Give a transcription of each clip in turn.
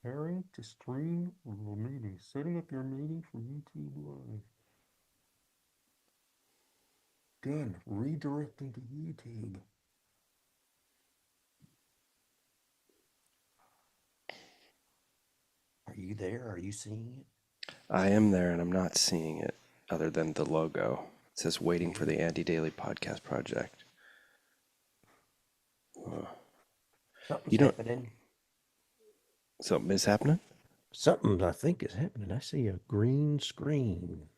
Preparing to stream a meeting. Setting up your meeting for YouTube Live. Then redirecting to YouTube. Are you there? Are you seeing it? I am there and I'm not seeing it other than the logo. It says waiting for Yeah. the Andy Daily Podcast Project. Uh, Something's you don't. happening. Something is happening? Something I think is happening. I see a green screen.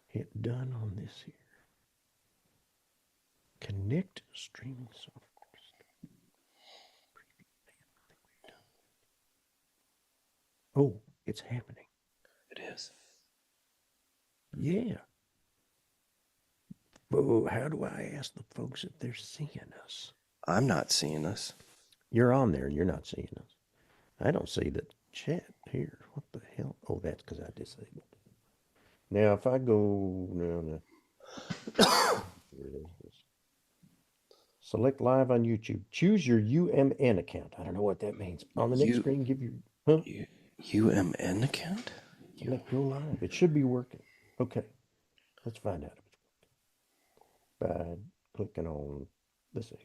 Hit done on this here. Connect streaming software. Oh, it's happening. It is. Yeah. But how do I ask the folks if they're seeing us? I'm not seeing us. You're on there and you're not seeing us. I don't see the chat here. What the hell? Oh, that's because I disabled it. Now, if I go, no. Here it is. Select live on YouTube. Choose your UMN account. I don't know what that means. On the next You, screen, give your, huh? UMN account? Select go live. It should be working. Okay, let's find out if it's by clicking on this here.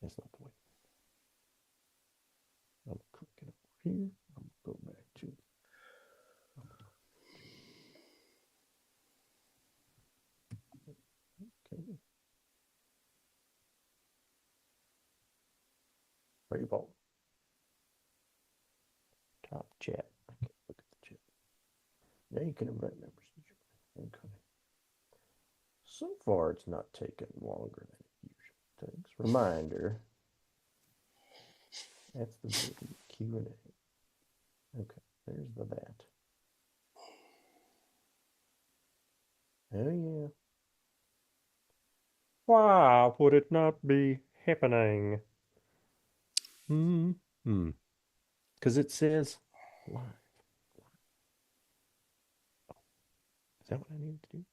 That's not the way. I'm clicking over here. I'm going to go back to, okay, Rayball. Top chat. I can't look at the chat. Now you can invite members to join. Okay. So far, it's not taken longer than it usually takes. Reminder. That's the Q&A. Okay, there's the that. Oh yeah. Why would it not be happening? Hmm. Because it says live. Is that what I needed to do?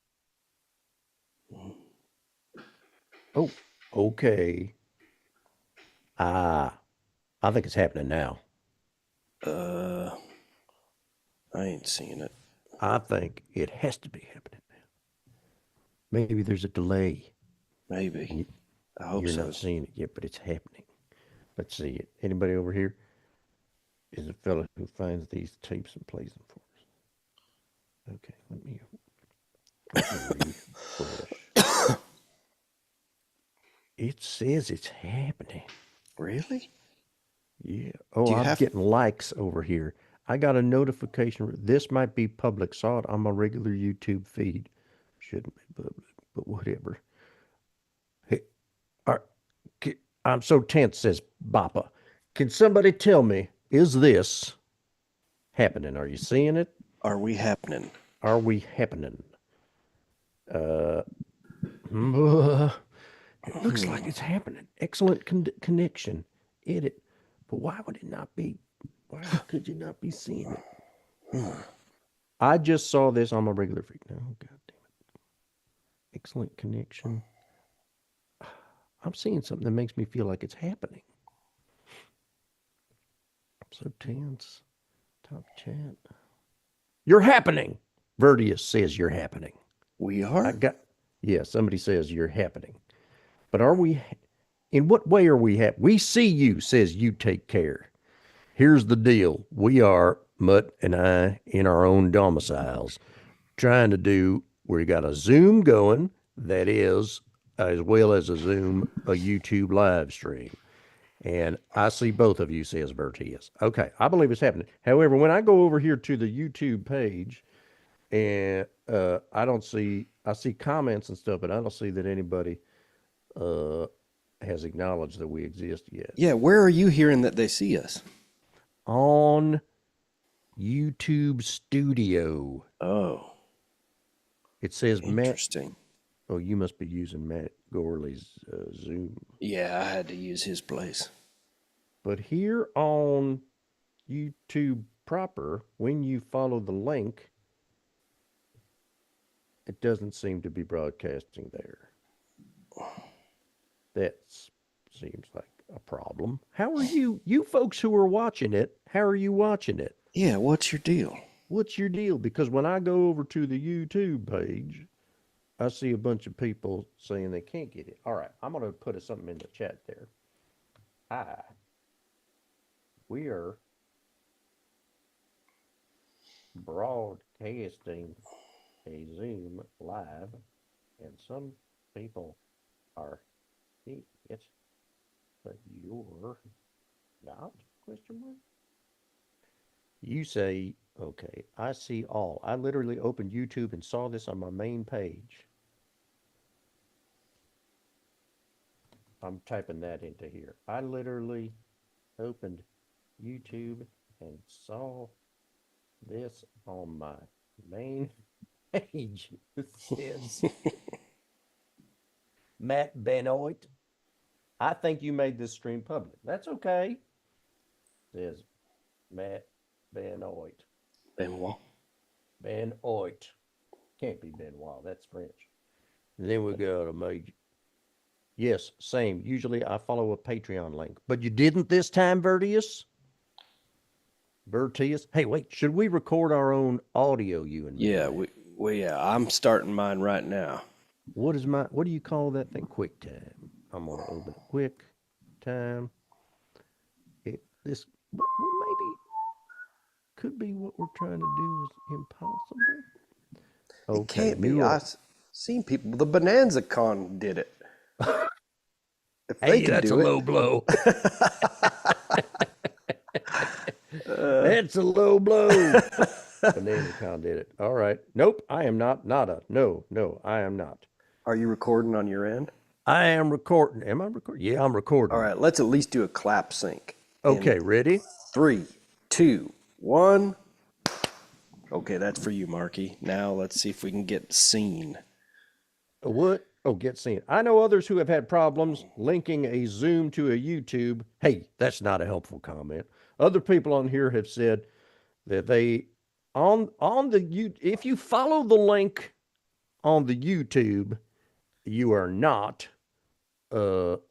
Oh, okay. Ah, I think it's happening now. Uh, I ain't seeing it. I think it has to be happening now. Maybe there's a delay. Maybe. I hope You're so. not seeing it yet, but it's happening. Let's see it. Anybody over here is a fella who finds these tapes and plays them for us. Okay, let me refresh. It says it's happening. Really? Yeah. Do Oh, you I'm have? getting likes over here. I got a notification. This might be public. Saw it on my regular YouTube feed. Shouldn't be public, but whatever. Hey, are, I'm so tense, says Bappa. Can somebody tell me, is this happening? Are you seeing it? Are we happening? Are we happening? Uh, it looks like it's happening. Excellent connection. Edit. But why would it not be? Why could you not be seeing it? I just saw this on my regular feed. Oh, God damn it. Excellent connection. I'm seeing something that makes me feel like it's happening. I'm so tense. Top chat. You're happening. Verdius says you're happening. We I are? got, yeah, somebody says you're happening. But are we, in what way are we happy? We see you, says you take care. Here's the deal. We are, Mutt and I, in our own domiciles, trying to do, we got a Zoom going that is, as well as a YouTube live stream. And I see both of you, says Vertius. Okay, I believe it's happening. However, when I go over here to the YouTube page, and I don't see, I see comments and stuff, but I don't see that anybody uh, has acknowledged that we exist yet. Yeah, where are you hearing that they see us? On YouTube Studio, Oh, it says Matt. interesting. Oh, you must be using Matt Gorley's Zoom. Yeah, I had to use his place. But here on YouTube proper, when you follow the link, it doesn't seem to be broadcasting there. That seems like a problem. How are you? You folks who are watching it, how are you watching it? Yeah, what's your deal? What's your deal? Because when I go over to the YouTube page, I see a bunch of people saying they can't get it. All right, I'm going to put something in the chat there. Hi, we are broadcasting a Zoom live, and some people are seeing it, but you're not? Question mark. You say, okay, I see all. I literally opened YouTube and saw this on my main page. I'm typing that into here. I literally opened YouTube and saw this on my main page. It says Matt Benoit. I think you made this stream public. That's okay. It says Matt Benoit. Benoit. Benoit. Can't be Benoit. That's French. And then we got a major. Yes, same. Usually I follow a Patreon link, but you didn't this time, Vertius? Vertius? Hey, wait, should we record our own audio, you and me? Yeah, yeah, I'm starting mine right now. What do you call that thing? QuickTime. I'm going to open QuickTime. This maybe could be what we're trying to do is impossible. Okay, it can't be. I've seen people. The Bonanza Con did it. If hey, that's a low blow. That's a low blow. Bonanza Con did it. All right. Nope, I am not. Nada. No, I am not. Are you recording on your end? I am recording. Am I recording? Yeah, I'm recording. All right, let's at least do a clap sync. Okay, ready? 3, 2, 1. Okay, that's for you, Marky. Now let's see if we can get seen. What? Oh, get seen. I know others who have had problems linking a Zoom to a YouTube. Hey, that's not a helpful comment. Other people on here have said that they if you follow the link on the YouTube, you are not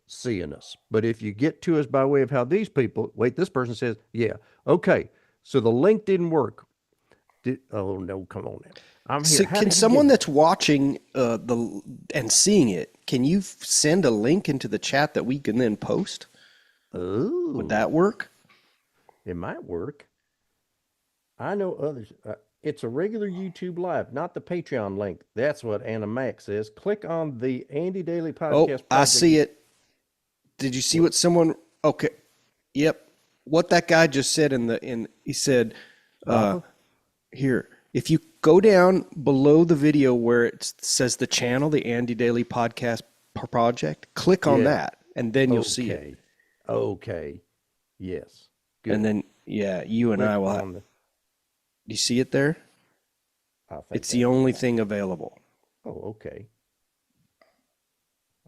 seeing us. But if you get to us by way of how these people, wait, this person says, yeah, okay, so the link didn't work. Oh no, come on now. I'm here. So can someone that's watching and seeing it, can you send a link into the chat that we can then post? Oh, would that work? It might work. I know others. It's a regular YouTube live, not the Patreon link. That's what Anna Mac says. Click on the Andy Daily Podcast. Oh, I see it. Did you see what someone? Okay, yep. What that guy just said he said, here, if you go down below the video where it says the channel, the Andy Daily Podcast Project, click on that, and then you'll see it. Okay. Yes. Good. And then, yeah, you and I will have. Do you see it there? It's the only thing available. Oh, okay.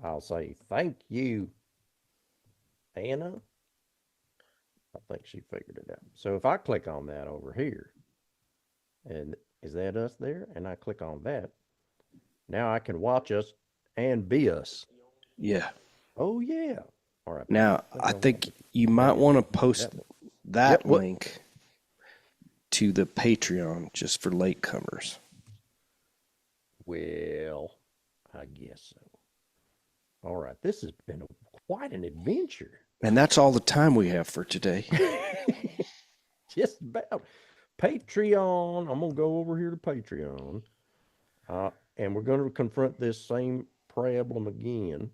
I'll say thank you, Anna. I think she figured it out. So if I click on that over here, and is that us there? And I click on that. Now I can watch us and be us. Yeah. Oh, yeah. All right. Now, I think you might want to post that link to the Patreon just for latecomers. Well, I guess so. All right. This has been quite an adventure. And that's all the time we have for today. Just about. Patreon. I'm going to go over here to Patreon. And we're going to confront this same problem again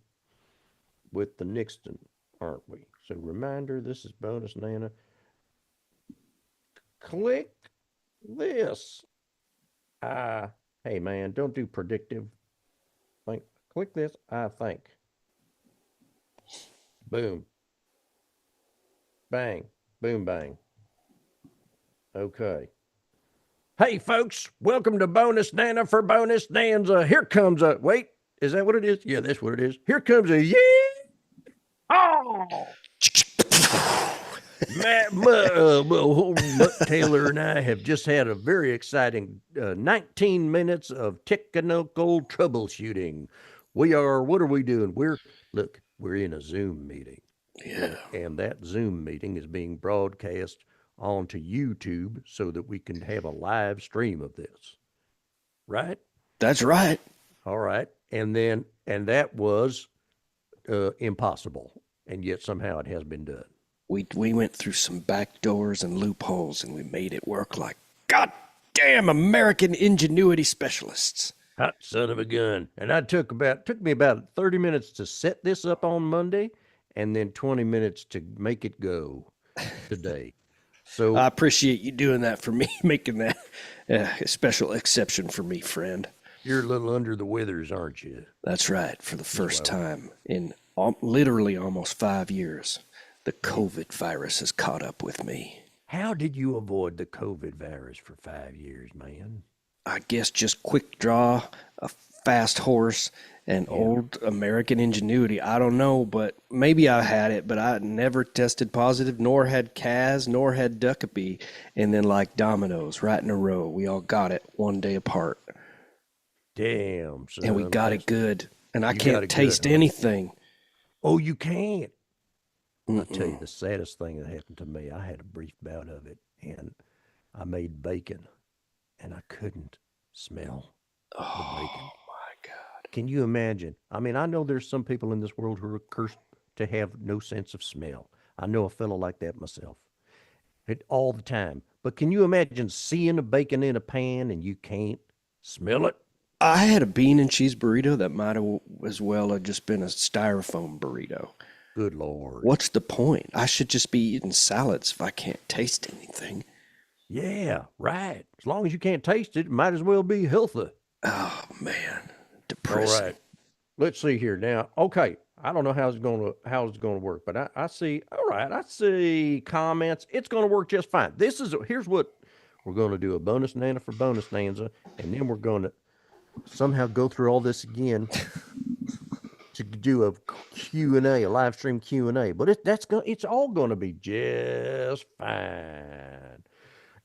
with the Nixon, aren't we? So reminder, this is Bonus Nana. Click this. Hey man, don't do predictive. Click this, I think. Boom. Bang. Boom, bang. Okay. Hey folks, welcome to Bonus Nana for Bonus Danza. Here comes a, wait, is that what it is? Yeah, that's what it is. Here comes a, yeah. Oh! Mutt Taylor and I have just had a very exciting 19 minutes of technical troubleshooting. What are we doing? We're in a Zoom meeting. Yeah. And that Zoom meeting is being broadcast onto YouTube so that we can have a live stream of this. Right? That's right. All right. And that was impossible. And yet somehow it has been done. We went through some back doors and loopholes and we made it work like goddamn American ingenuity specialists. Hot son of a gun. And took me about 30 minutes to set this up on Monday and then 20 minutes to make it go today. So I appreciate you doing that for me, making that a special exception for me, friend. you're a little under the withers, aren't you? That's right. For the first time in literally almost 5 years, the COVID virus has caught up with me. How did you avoid the COVID virus for 5 years, man? I guess just quick draw, a fast horse, and old American ingenuity. I don't know, but maybe I had it, but I never tested positive, nor had Kaz, nor had Duckapee. And then like dominoes, right in a row, we all got it one day apart. Damn, son. And we got it good. And I You got can't it good, taste huh? anything. Oh, you can't. I'll tell you the saddest thing that happened to me. I had a brief bout of it, and I made bacon, and I couldn't smell the bacon. My God. Can you imagine? I mean, I know there's some people in this world who are cursed to have no sense of smell. I know a fellow like that myself. All the time. But can you imagine seeing a bacon in a pan and you can't smell it? I had a bean and cheese burrito that might have as well have just been a styrofoam burrito. Good Lord. What's the point? I should just be eating salads if I can't taste anything. Yeah, right. As long as you can't taste it, it might as well be healthy. Oh, man. All Depressing. right. Let's see here now. Okay. I don't know how it's gonna work, but I see. All right, I see comments. It's gonna work just fine. Here's what we're gonna do: a bonus nana for bonus nanza, and then we're gonna somehow go through all this again to do a Q&A, a live stream Q&A. But it's all gonna be just fine.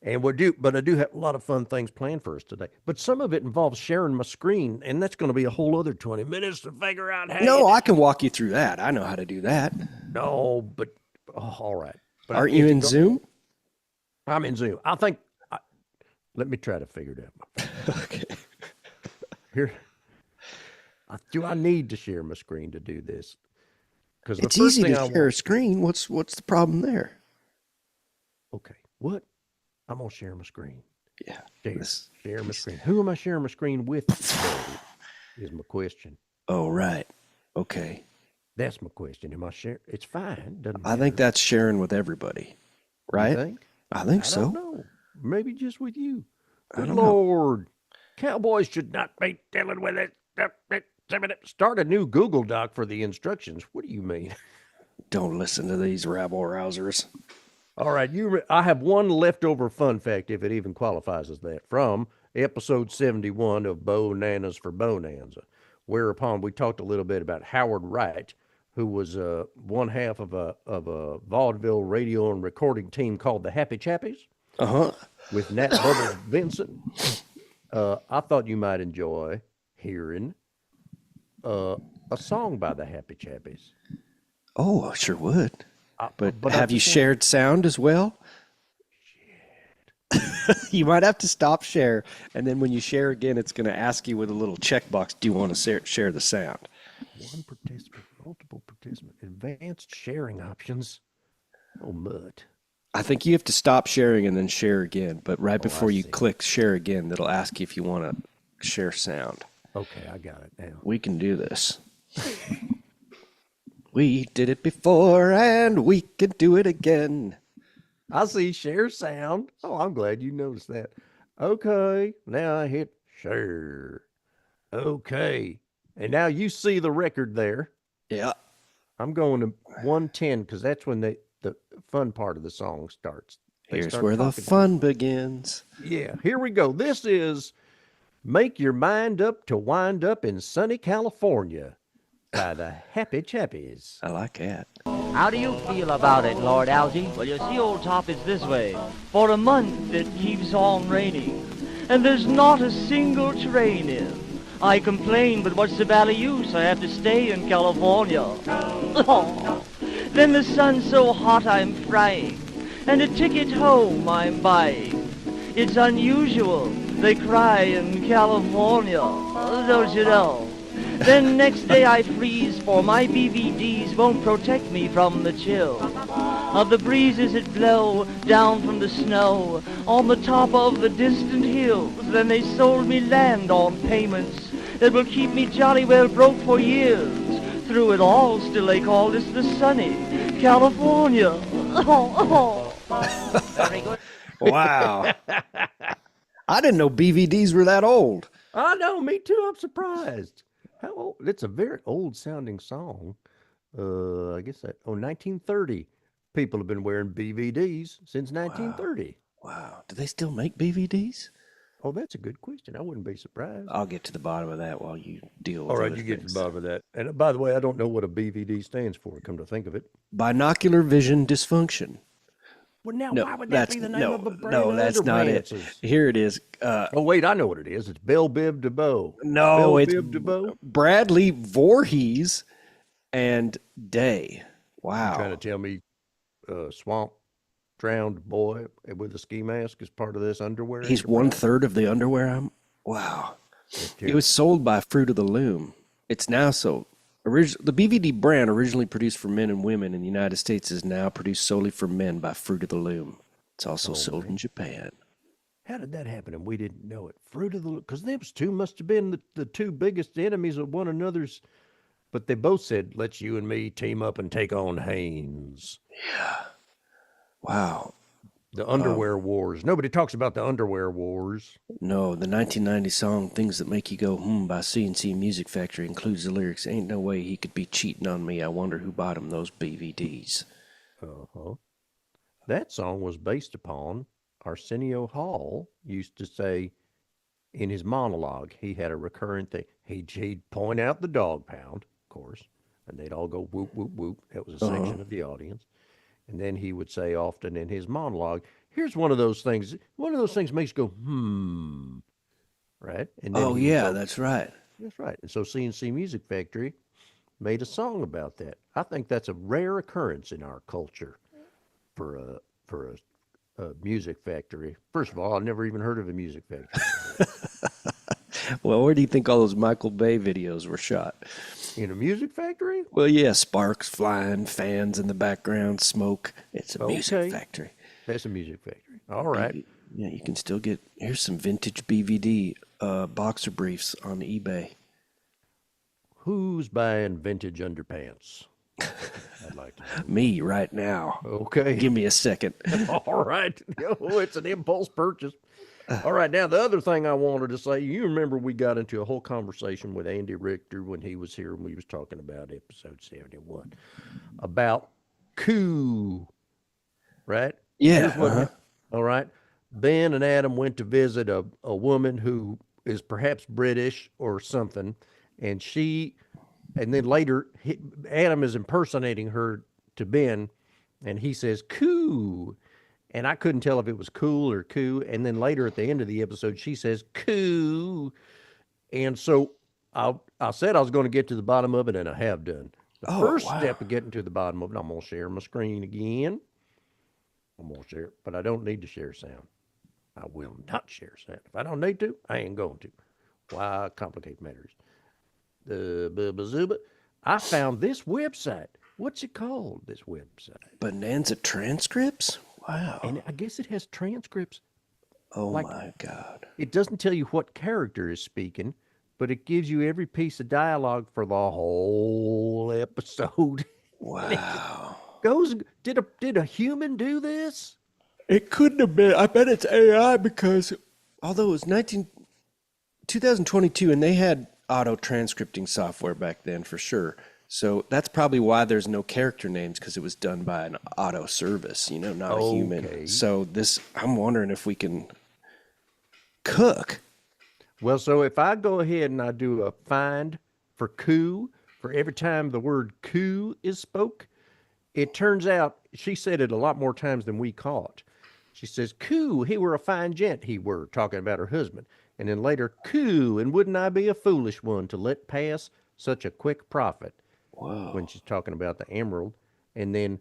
And but I do have a lot of fun things planned for us today. But some of it involves sharing my screen, and that's going to be a whole other 20 minutes to figure out how. No, I can walk you through that. I know how to do that. No, but all right. But Aren't you in Zoom? I'm in Zoom. Let me try to figure it out. Okay. Here, do I need to share my screen to do this? Because It's easy to share a screen. What's the problem there? Okay, what? I'm gonna share my screen. Yeah. Share my screen. Who am I sharing my screen with today? Is my question. Oh, right. Okay. That's my question. Am I sharing? It's fine. Doesn't I think that's sharing with everybody, right? You think? I think I so. don't know. Maybe just with you. Good don't know. Lord. Cowboys should not be dealing with it. Start a new Google Doc for the instructions. What do you mean? Don't listen to these rabble rousers. All right, I have one leftover fun fact, if it even qualifies as that, from episode 71 of Bonanas for Bonanza, whereupon we talked a little bit about Howard Wright, who was one half of a vaudeville radio and recording team called the Happy Chappies with Nat Bubbles Vincent. I thought you might enjoy hearing a song by the Happy Chappies. Oh, I sure would. But I have you just shared sound as well? You might have to stop share, and then when you share again, it's going to ask you with a little checkbox, do you want to share the sound? One participant, multiple participant, advanced sharing options. Oh, mutt. I think you have to stop sharing and then share again, but right before you see. click share again, that'll ask you if you want to share sound. Okay, I got it now. We can do this. We did it before and we can do it again. I see share sound. Oh, I'm glad you noticed that. Okay, now I hit share. Okay, and now you see the record there. Yeah. I'm going to 110 because that's when the fun part of the song starts. They Here's start where the talking. fun begins. Yeah, here we go. This is Make Your Mind Up to Wind Up in Sunny California by the Happy Chappies. I like that. How do you feel about it, Lord Algie? Well, you see, old top, it's this way. For a month it keeps on raining, and there's not a single train in. I complain, but what's the valley use? I have to stay in California. Then the sun's so hot I'm frying, and a ticket home I'm buying. It's unusual, they cry in California, don't you know? Then next day I freeze, for my BVDs won't protect me from the chill of the breezes that blow down from the snow on the top of the distant hills. Then they sold me land on payments that will keep me jolly well broke for years. Through it all, still they call this the sunny California. Very good. Wow. I didn't know BVDs were that old. I know, me too. I'm surprised. How old? It's a very old sounding song. I guess 1930. People have been wearing BVDs since 1930. Wow. Do they still make BVDs? Oh, that's a good question. I wouldn't be surprised. I'll get to the bottom of that while you deal with All right, other you get to things. the bottom of that. And by the way, I don't know what a BVD stands for, come to think of it. Binocular vision dysfunction. Well, now, No, why would that be the name of a brand no, of that's not it. underpants? Here it is. Oh, wait, I know what it is. It's Bell Bib DeBow. No, Bell it's Bib DeBow? Bradley Voorhees and Day. Trying Wow. to tell me swamp drowned boy with a ski mask is part of this underwear? He's enterprise? 1/3 of the underwear. Wow. It was sold by Fruit of the Loom. It's now sold. The BVD brand, originally produced for men and women in the United States, is now produced solely for men by Fruit of the Loom. It's also sold in Japan. How did that happen and we didn't know it? Fruit of the because those two must have been the two biggest enemies of one another's. But they both said, "Let's you and me team up and take on Hanes." Wow. The underwear wars. Nobody talks about the underwear wars. No, the 1990 song "Things That Make You Go Hmm" by C&C Music Factory includes the lyrics, "Ain't no way he could be cheating on me. I wonder who bought him those BVDs." Uh-huh. That song was based upon Arsenio Hall used to say in his monologue, he had a recurrent thing. He'd point out the dog pound, of course, and they'd all go whoop, whoop, whoop. That was a section of the audience. And then he would say often in his monologue, here's one of those things makes you go, right? And then Oh, he would yeah, go, that's right. that's right. And so C&C Music Factory made a song about that. I think that's a rare occurrence in our culture for a music factory. First of all, I've never even heard of a music factory. Well, where do you think all those Michael Bay videos were shot? In a music factory? Well, yeah, sparks flying, fans in the background, smoke. It's a music Okay. factory. That's a music factory. All right. Yeah, you can still get, here's some vintage BVD boxer briefs on eBay. Who's buying vintage underpants? I'd like to know. Me right now. Okay. Give me a second. All right. Oh, it's an impulse purchase. All right. Now, the other thing I wanted to say, you remember we got into a whole conversation with Andy Richter when he was here and we was talking about episode 71 about coup, right? Yeah. Here's what- All right. Ben and Adam went to visit a woman who is perhaps British or something. And then later, Adam is impersonating her to Ben, and he says, "Coo." And I couldn't tell if it was cool or coo. And then later at the end of the episode, she says, "Coo." And so I said I was going to get to the bottom of it, and I have done. The first step of getting to the bottom of it, I'm going to share my screen again. I'm going to share, but I don't need to share sound. I will not share sound. If I don't need to, I ain't going to. Why complicate matters? I found this website. What's it called, this website? Bonanza transcripts? Wow. And I guess it has transcripts. Oh like- my God. It doesn't tell you what character is speaking, but it gives you every piece of dialogue for the whole episode. Wow. Did a human do this? It couldn't have been. I bet it's AI because although it was 2022 and they had auto transcripting software back then for sure. So that's probably why there's no character names because it was done by an auto service, not a Okay. human. So I'm wondering if we can cook. Well, so if I go ahead and I do a find for coup, for every time the word coup is spoke, it turns out she said it a lot more times than we caught. She says, "Coup, he were a fine gent, he were," talking about her husband. And then later, "Coup, and wouldn't I be a foolish one to let pass such a quick profit?" Whoa. When she's talking about the emerald. and then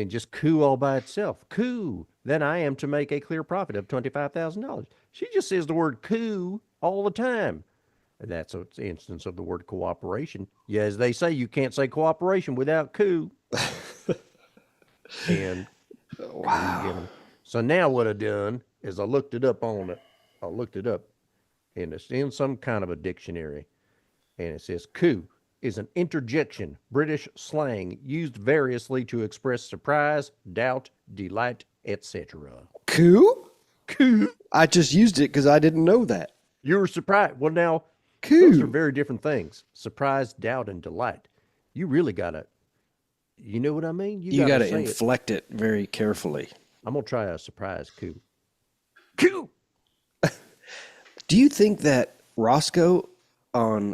just coup all by itself. Coup. Then I am to make a clear profit of $25,000. She just says the word coup all the time. And that's an instance of the word cooperation. Yeah, as they say, you can't say cooperation without coup. And Wow. so now what I done is I looked it up and it's in some kind of a dictionary. And it says coup is an interjection, British slang used variously to express surprise, doubt, delight, etc. Coup? Coup. I just used it because I didn't know that. You were surprised. Well, now, those are Coup. very different things. Surprise, doubt, and delight. You really got to, you know what I mean? You got gotta to say it. inflect it very carefully. I'm going to try a surprise coup. Coup. Do you think that Roscoe on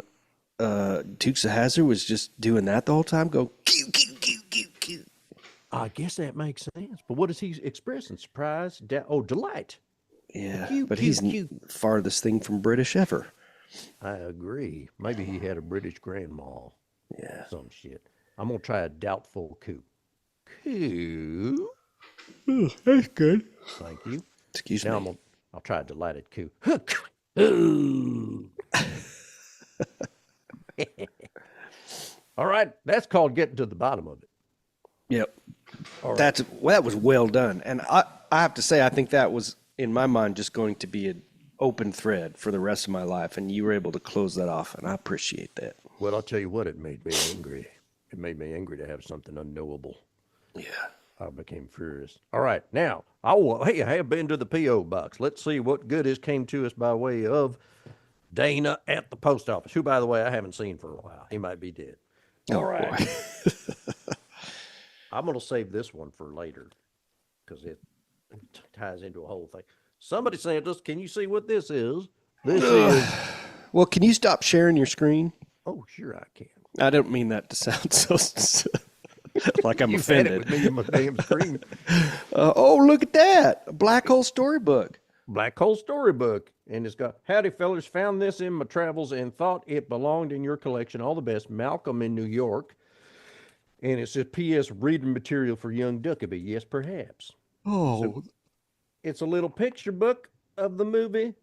Dukes of Hazzard was just doing that the whole time? Go, cue, cue, cue, cue, cue. I guess that makes sense. But what is he expressing? Surprise, doubt, delight. Yeah, Cue, but cue, he's cue. farthest thing from British ever. I agree. Maybe he had a British grandma. Yeah. Some shit. I'm going to try a doubtful coup. Coup. Oh, that's good. Thank you. Excuse Now me. I'll try a delighted coup. Ooh. All right, that's called getting to the bottom of it. Yep. All right. That was well done. And I have to say, I think that was, in my mind, just going to be an open thread for the rest of my life. And you were able to close that off, and I appreciate that. Well, I'll tell you what, it made me angry. It made me angry to have something unknowable. Yeah. I became furious. All right, now, hey, I have been to the P.O. box. Let's see what goodies came to us by way of Dana at the post office, who, by the way, I haven't seen for a while. He might be dead. All right. Boy. I'm going to save this one for later because it ties into a whole thing. Somebody sent us, can you see what this is? This is, Well, can you stop sharing your screen? oh, sure I can. I don't mean that to sound so like I'm You've had it offended. with me in my damn screen. Oh, look at that. A Black Hole Storybook. Black Hole Storybook. And it's got, howdy fellers, found this in my travels and thought it belonged in your collection. All the best. Malcolm in New York. And it says, P.S. reading material for young Duckabee. Yes, perhaps. Oh, It's a little picture book of the movie,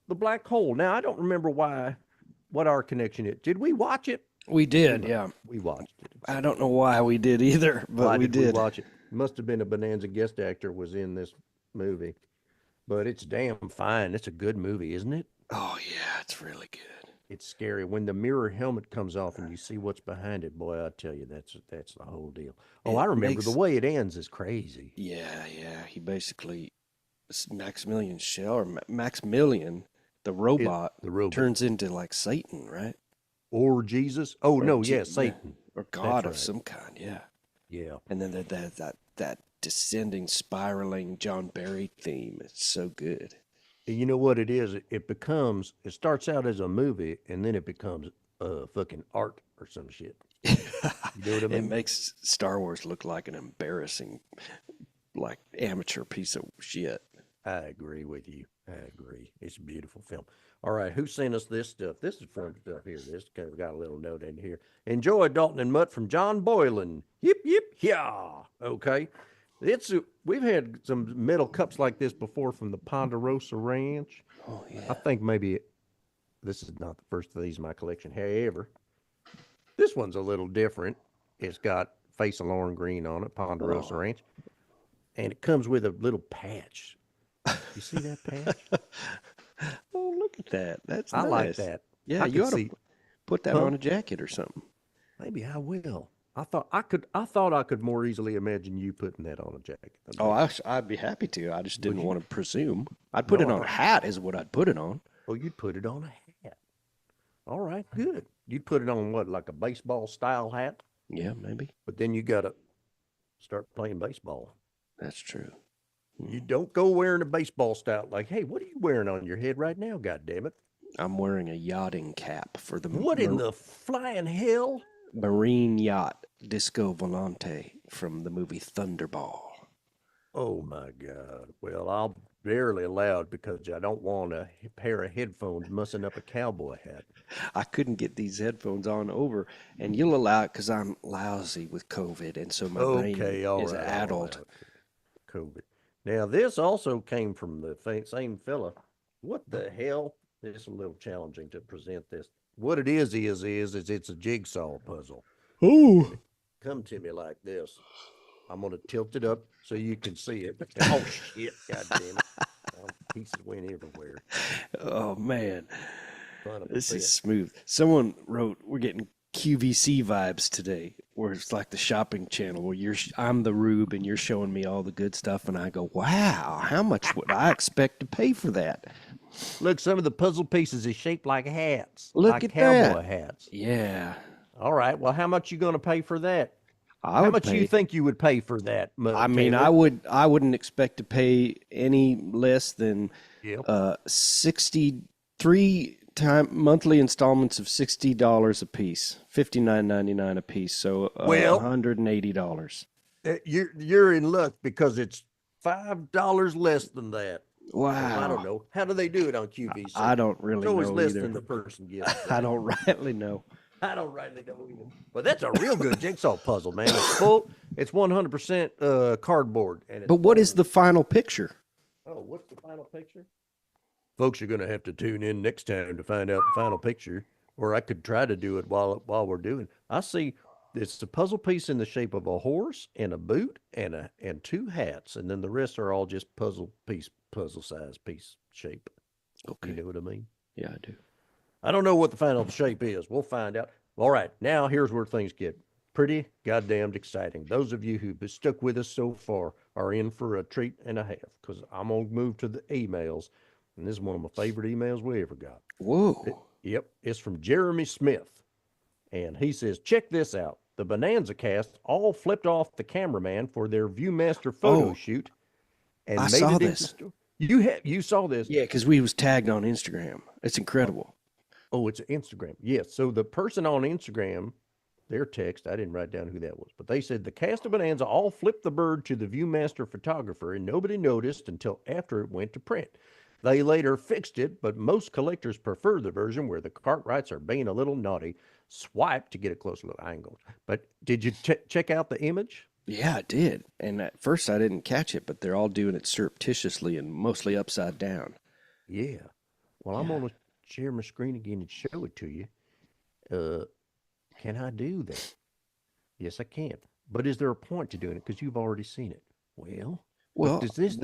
The Black Hole. Now, I don't remember what our connection is. Did we watch it? we did, yeah. We watched it. I don't know why we did either, but Why we did we did. watch it? Must have been a Bonanza guest actor was in this movie. But it's damn fine. It's a good movie, isn't it? Oh, yeah, it's really good. It's scary when the mirror helmet comes off and you see what's behind it. Boy, I tell you, that's the whole deal. Oh, It I remember makes- the way it ends is crazy. Yeah. He basically, Maximilian Shell, or Maximilian, the robot, the robot. turns into like Satan, right? Or Jesus. Oh no, Je- yeah, Satan. Or God of right. some kind, yeah. Yeah. And then that descending, spiraling John Barry theme. It's so good. And you know what it is? It starts out as a movie and then it becomes fucking art or some shit. You know what I It mean? makes Star Wars look like an embarrassing, like amateur piece of shit. I agree with you. I agree. It's a beautiful film. All right, who sent us this stuff? This is fun stuff here. This kind of got a little note in here. Enjoy Dalton and Mutt from John Boylan. Yip yip yeah. Okay, we've had some metal cups like this before from the Ponderosa Ranch. Oh yeah. I think maybe this is not the first of these in my collection. However, this one's a little different. It's got Face of Lauren Green on it, Ponderosa Ranch, and it comes with a little patch. You see that patch? Oh, look at that. That's I like nice. that. Yeah, I you could ought see. to put that Huh? on a jacket or something. Maybe I will. I thought I could more easily imagine you putting that on a jacket. Oh, I'd be happy to. I just didn't you? want to presume. I'd put No, it I on a thought- hat is what I'd put it on. Oh, you'd put it on a hat. All right, good. You'd put it on what, like a baseball style hat? Yeah, maybe. But then you gotta start playing baseball. That's true. You don't go wearing a baseball style like, hey, what are you wearing on your head right now? God damn it! I'm wearing a yachting cap for the What in the flying hell? marine yacht Disco Volante from the movie Thunderball. Oh my God! Well, barely allowed because I don't want a pair of headphones messing up a cowboy hat. I couldn't get these headphones on over, and you'll allow it because I'm lousy with COVID, and so my brain Okay, all is right, I'll addled. allow it. COVID. Now, this also came from the same fella. What the hell? This is a little challenging to present this. What it is it's a jigsaw puzzle. Oh, Come to me like this. I'm gonna tilt it up so you can see it. Oh shit! God damn it! Oh, pieces went everywhere. oh man, Son of a this is bitch. smooth. Someone wrote, "We're getting QVC vibes today," where it's like the shopping channel where I'm the Rube and you're showing me all the good stuff, and I go, "Wow, how much would I expect to pay for that?" Look, some of the puzzle pieces is shaped like hats, Look like at cowboy that. hats. Yeah, All right. Well, how much you gonna pay for that? I How would much you pay. think you would pay for that, I mean, Taylor? I wouldn't expect to pay any less than Yep. 63 time monthly installments of $60 a piece, 59.99 a piece, so Well, $180. you're in luck because it's $5 less than that. Well, I don't Wow. know. How do they do it on QVC? I don't It's really always know less either. than the person gives, I right? don't rightly know. I don't rightly know either. But that's a real good jigsaw puzzle, man. It's full. It's 100% cardboard, and it's But what is full. the final picture? Oh, what's the final picture? Folks are going to have to tune in next time to find out the final picture, or I could try to do it while we're doing. I see it's a puzzle piece in the shape of a horse and a boot and two hats, and then the rest are all just puzzle size piece shape. You Okay. know what I mean? Yeah, I do. I don't know what the final shape is. We'll find out. All right, now here's where things get pretty goddamned exciting. Those of you who've stuck with us so far are in for a treat and a half because I'm gonna move to the emails, and this is one of my favorite emails we ever got. Whoa. Yep, it's from Jeremy Smith, and he says, "Check this out. The Bonanza cast all flipped off the cameraman for their ViewMaster photo Oh, shoot I and made saw it into this. story. You saw this? Yeah, because we was tagged on Instagram. It's incredible. Oh, it's Instagram. Yes. So the person on Instagram, their text, I didn't write down who that was, but they said the cast of Bonanza all flipped the bird to the Viewmaster photographer and nobody noticed until after it went to print. They later fixed it, but most collectors prefer the version where the Cartwrights are being a little naughty. Swipe to get a closer look. I ain't going. But did you check out the image? Yeah, I did. And at first I didn't catch it, but they're all doing it surreptitiously and mostly upside down. Yeah. Well, I'm Yeah. going to share my screen again and show it to you. Can I do that? Yes, I can. But is there a point to doing it? Because you've already seen it. Well, Well, does this?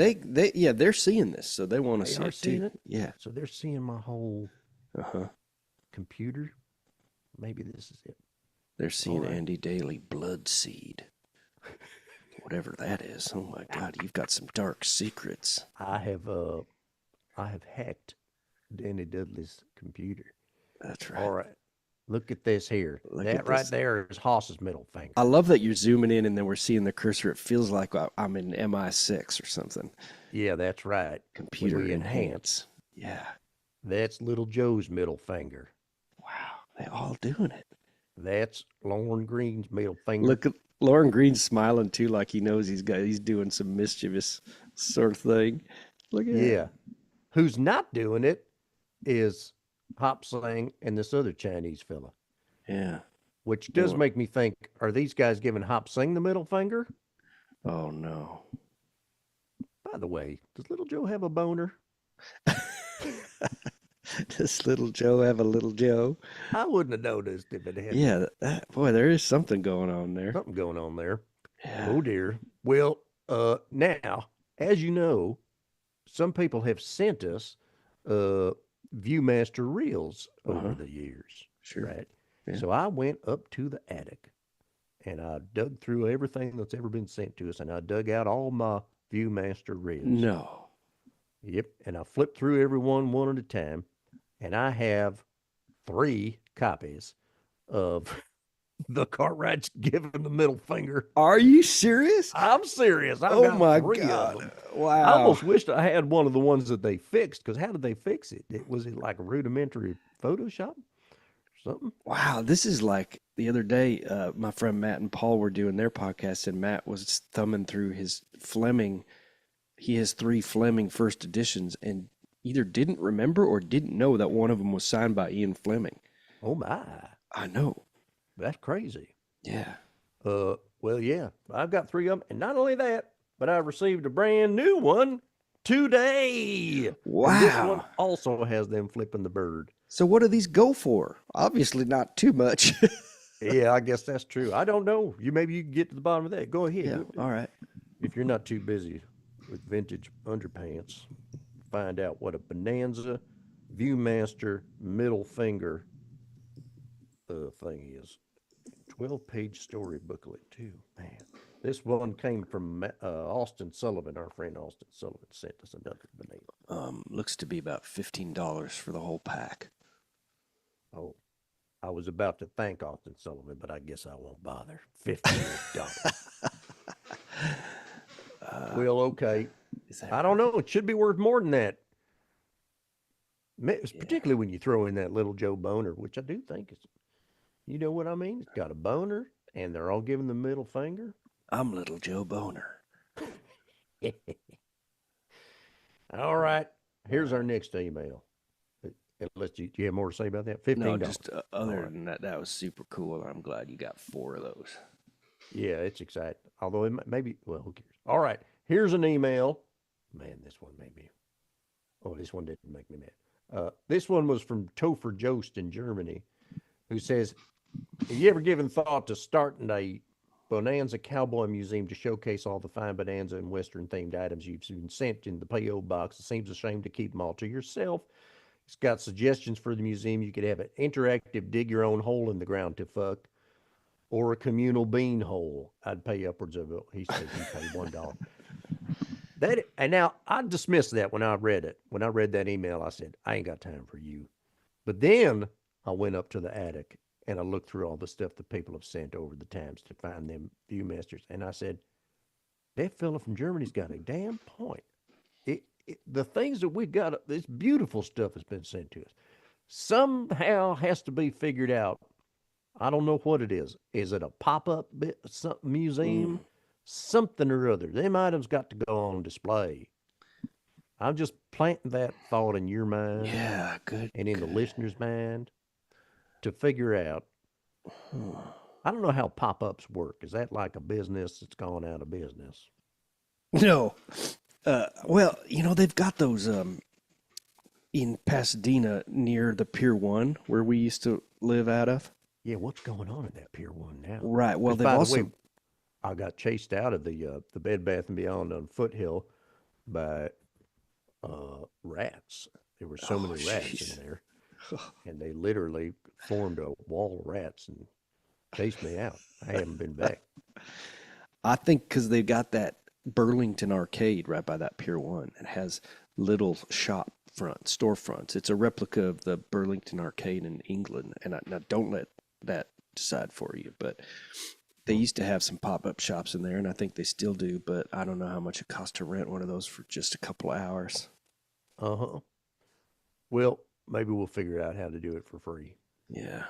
yeah, they're seeing this, so they want to They see are it seeing too. it. Yeah. So they're seeing my whole Uh-huh. computer. Maybe this is it. They're seeing right. Andy Daly blood seed. Whatever that is. Oh my God, you've got some dark secrets. I have hacked Danny Dudley's computer. That's All right. right. Look at this here. Look That at right this. there is Haas's middle finger. I love that you're zooming in and then we're seeing the cursor. It feels like I'm in MI6 or something. Yeah, that's right. When Computer we enhance. Yeah. That's little Joe's middle finger. Wow. They all doing it. That's Lauren Green's middle finger. Look at Lauren Green smiling too, like he knows he's doing some mischievous sort of thing. Look at Yeah. Who's not doing it is Hop Sing and this other Chinese fella, Yeah. which does Well- make me think, are these guys giving Hop Sing the middle finger? Oh no. By the way, does little Joe have a boner? Does little Joe have a little Joe? I wouldn't have noticed if it had Yeah, boy, there is something going on there. something going on there. Yeah. Oh dear. Well, now, as you know, some people have sent us Viewmaster reels over Uh-huh. the years, Sure. right? Yeah. So I went up to the attic and I dug through everything that's ever been sent to us, and I dug out all my Viewmaster reels. No. Yep, and I flipped through every one at a time, and I have 3 copies of the Cartwrights giving the middle finger. Are you serious? I'm serious. I've Oh got my 3 of God. them. Wow. I almost wished I had one of the ones that they fixed, because how did they fix it? Was it like a rudimentary Photoshop or something? Wow, this is like the other day, my friend Matt and Paul were doing their podcast, and Matt was thumbing through his Fleming. he has 3 Fleming first editions and either didn't remember or didn't know that one of them was signed by Ian Fleming. Oh my, I know. that's crazy. Yeah. Well, yeah, I've got 3 of them, and not only that, but I received a brand new one today. And this one Wow. also has them flipping the bird. So what do these go for? Obviously not too much. Yeah, I guess that's true. I don't know. Maybe you can get to the bottom of that. Go ahead. Yeah. All right. If you're not too busy with vintage underpants, find out what a Bonanza Viewmaster middle finger thing is. 12-page story booklet too. Man, this one came from Austin Sullivan. Our friend Austin Sullivan sent us another Bonanza. Looks to be about $15 for the whole pack. Oh, I was about to thank Austin Sullivan, but I guess I won't bother. $15. Well, okay. I don't know. It should be worth more than that. Particularly when you throw in that little Joe Boner, which I do think is, you know what I mean? It's got a boner, and they're all giving the middle finger. I'm little Joe Boner. All right. Here's our next email. Unless do you have more to say about that? $15. No, just other than that, that was super cool. I'm glad you got 4 of those. Yeah, it's exciting. Although it maybe, well, who cares? All right. Here's an email. Man, this one made me. Oh, this one didn't make me mad. This one was from Topher Jost in Germany, who says, have you ever given thought to starting a Bonanza Cowboy Museum to showcase all the fine Bonanza and Western themed items you've been sent in the P.O. box? It seems a shame to keep them all to yourself. It's got suggestions for the museum. You could have an interactive dig your own hole in the ground to fuck, or a communal bean hole. I'd pay upwards of it. He said he paid $1. And now I dismissed that when I read it. When I read that email, I said, I ain't got time for you. But then I went up to the attic and I looked through all the stuff that people have sent over the times to find them Viewmasters. And I said, that fella from Germany's got a damn point. The things that we got, this beautiful stuff has been sent to us. Somehow has to be figured out. I don't know what it is. Is it a pop-up museum? Something or other. Them items got to go on display. I'm just planting that thought in your mind. Yeah, good. And in the listener's mind to figure out. I don't know how pop-ups work. Is that like a business that's gone out of business? No. Well, they've got those in Pasadena near the Pier 1 where we used to live out of. Yeah, what's going on at that Pier 1 now? Right. Well, they've by also. the way, I got chased out of the Bed Bath & Beyond on Foothill by rats. There were so many rats in there. And they literally formed a wall of rats and chased me out. I haven't been back. I think because they've got that Burlington Arcade right by that Pier 1. It has little storefronts. It's a replica of the Burlington Arcade in England. And now don't let that decide for you. But they used to have some pop-up shops in there, and I think they still do. But I don't know how much it costs to rent one of those for just a couple of hours. Uh-huh. Well, maybe we'll figure out how to do it for free. Yeah.